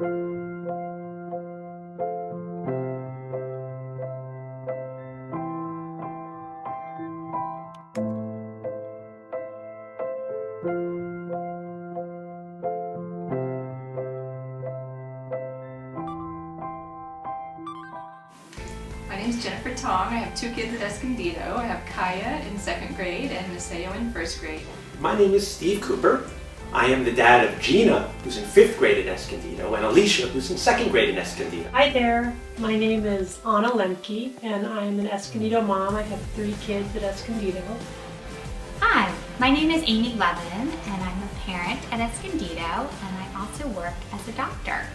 My name is Jennifer Tong. I have 2 kids at Escondido. I have Kaya in 2nd grade and Maseo in 1st grade. My name is Steve Cooper. I am the dad of Gina, who's in 5th grade at Escondido, and Alicia, who's in 2nd grade at Escondido. Hi there, my name is Anna Lemke, and I'm an Escondido mom. I have 3 kids at Escondido. Hi, my name is Amy Levin, and I'm a parent at Escondido, and I also work as a doctor.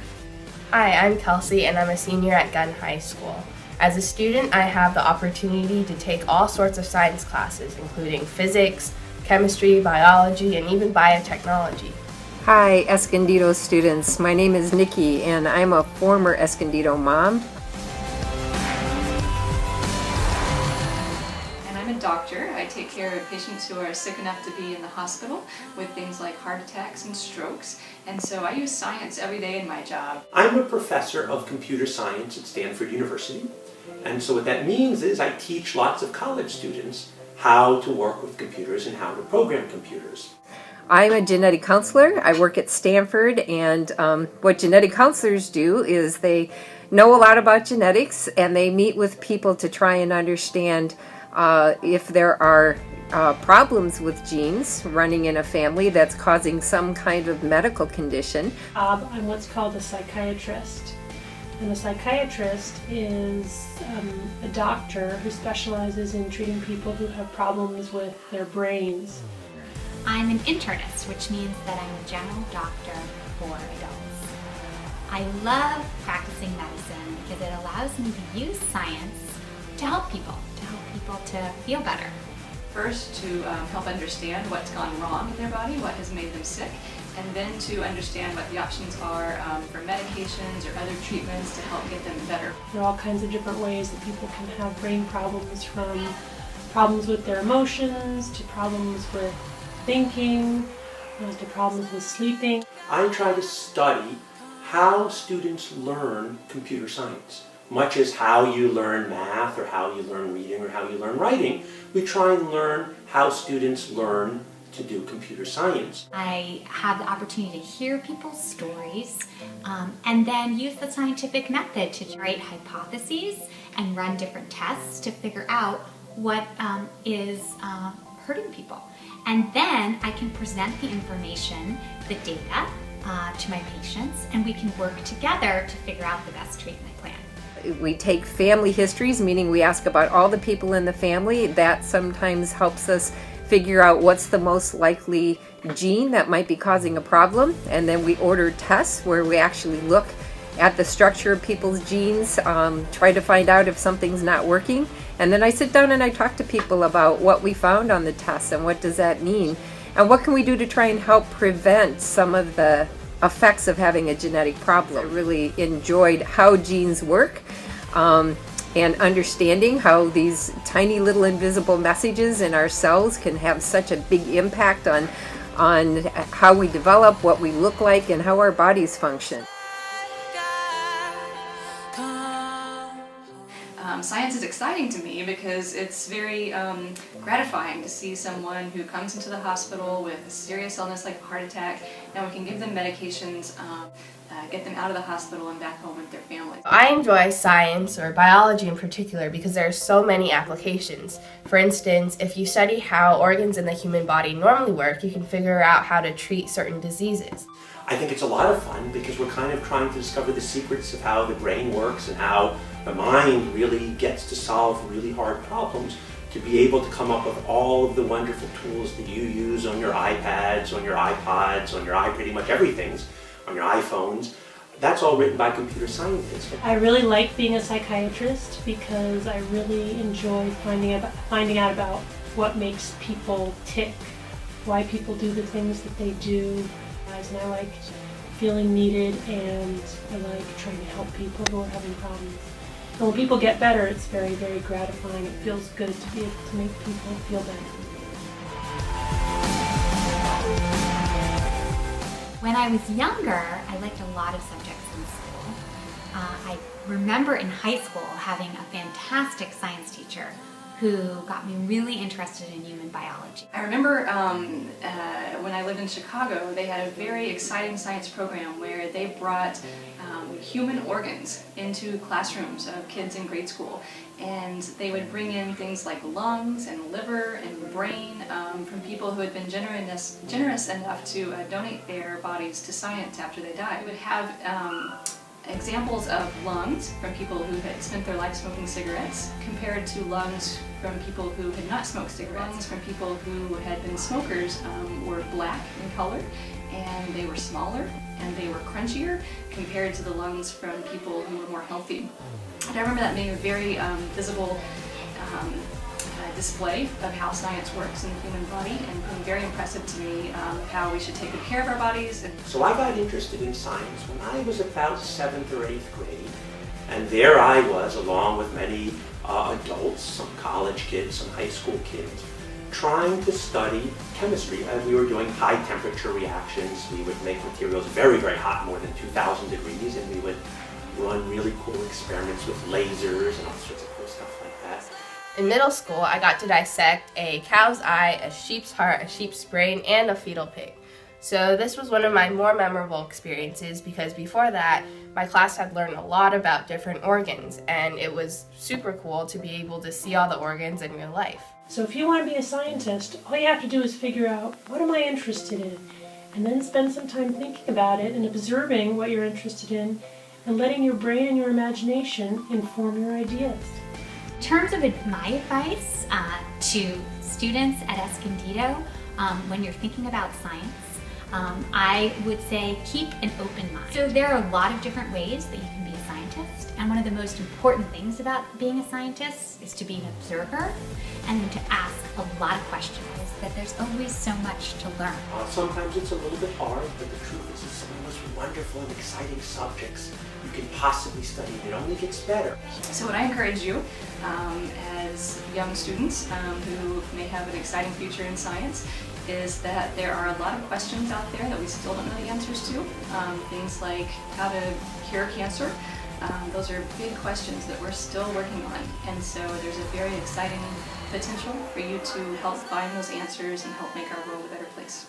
Hi, I'm Kelsey, and I'm a senior at Gunn High School. As a student, I have the opportunity to take all sorts of science classes, including physics, chemistry, biology, and even biotechnology. Hi, Escondido students. My name is Nikki, and I'm a former Escondido mom. And I'm a doctor. I take care of patients who are sick enough to be in the hospital with things like heart attacks and strokes. And so I use science every day in my job. I'm a professor of computer science at Stanford University. And so what that means is I teach lots of college students how to work with computers and how to program computers. I'm a genetic counselor. I work at Stanford, and what genetic counselors do is they know a lot about genetics, and they meet with people to try and understand if there are problems with genes running in a family that's causing some kind of medical condition. I'm what's called a psychiatrist. And a psychiatrist is a doctor who specializes in treating people who have problems with their brains. I'm an internist, which means that I'm a general doctor for adults. I love practicing medicine because it allows me to use science to help people to feel better. First, to help understand what's gone wrong in their body, what has made them sick, and then to understand what the options are for medications or other treatments to help get them better. There are all kinds of different ways that people can have brain problems, from problems with their emotions, to problems with thinking, to problems with sleeping. I try to study how students learn computer science. Much as how you learn math, or how you learn reading, or how you learn writing, we try and learn how students learn to do computer science. I have the opportunity to hear people's stories and then use the scientific method to generate hypotheses and run different tests to figure out what is hurting people. And then I can present the information, the data, to my patients, and we can work together to figure out the best treatment plan. We take family histories, meaning we ask about all the people in the family. That sometimes helps us figure out what's the most likely gene that might be causing a problem. And then we order tests where we actually look at the structure of people's genes, try to find out if something's not working. And then I sit down and I talk to people about what we found on the tests and what does that mean. And what can we do to try and help prevent some of the effects of having a genetic problem. I really enjoyed how genes work and understanding how these tiny little invisible messages in our cells can have such a big impact on how we develop, what we look like, and how our bodies function. Science is exciting to me because it's very gratifying to see someone who comes into the hospital with a serious illness like a heart attack, and we can give them medications, get them out of the hospital and back home with their families. I enjoy science, or biology in particular, because there are so many applications. For instance, if you study how organs in the human body normally work, you can figure out how to treat certain diseases. I think it's a lot of fun because we're kind of trying to discover the secrets of how the brain works and how the mind really gets to solve really hard problems, to be able to come up with all of the wonderful tools that you use on your iPads, on your iPods, on your pretty much everything's, on your iPhones. That's all written by computer scientists. I really like being a psychiatrist because I really enjoy finding out about what makes people tick, why people do the things that they do. And I like feeling needed, and I like trying to help people who are having problems. And when people get better, it's very, very gratifying. It feels good to be able to make people feel better. When I was younger, I liked a lot of subjects in school. I remember in high school having a fantastic science teacher who got me really interested in human biology. I remember when I lived in Chicago, they had a very exciting science program where they brought human organs into classrooms of kids in grade school. And they would bring in things like lungs and liver and brain from people who had been generous enough to donate their bodies to science after they died. We would have examples of lungs from people who had spent their life smoking cigarettes compared to lungs from people who had not smoked cigarettes. Lungs from people who had been smokers were black in color, and they were smaller and they were crunchier compared to the lungs from people who were more healthy. And I remember that being a very visible display of how science works in the human body, and being very impressive to me how we should take good care of our bodies. So I got interested in science when I was about 7th or 8th grade, and there I was, along with many adults, some college kids, some high school kids, trying to study chemistry. We were doing high temperature reactions. We would make materials very, very hot, more than 2,000 degrees, and we would run really cool experiments with lasers and all sorts of cool stuff like that. In middle school, I got to dissect a cow's eye, a sheep's heart, a sheep's brain, and a fetal pig. So this was one of my more memorable experiences because before that, my class had learned a lot about different organs, and it was super cool to be able to see all the organs in real life. So if you want to be a scientist, all you have to do is figure out, what am I interested in? And then spend some time thinking about it and observing what you're interested in and letting your brain and your imagination inform your ideas. In terms of my advice to students at Escondido, when you're thinking about science, I would say keep an open mind. So there are a lot of different ways that you can be a scientist, and one of the most important things about being a scientist is to be an observer and then to ask a lot of questions. That there's always so much to learn. Sometimes it's a little bit hard, but the truth is it's some of the most wonderful and exciting subjects you can possibly study, and it only gets better. So what I encourage you as young students who may have an exciting future in science is that there are a lot of questions out there that we still don't know the answers to. Things like how to cure cancer. Those are big questions that we're still working on, and so there's a very exciting potential for you to help find those answers and help make our world a better place.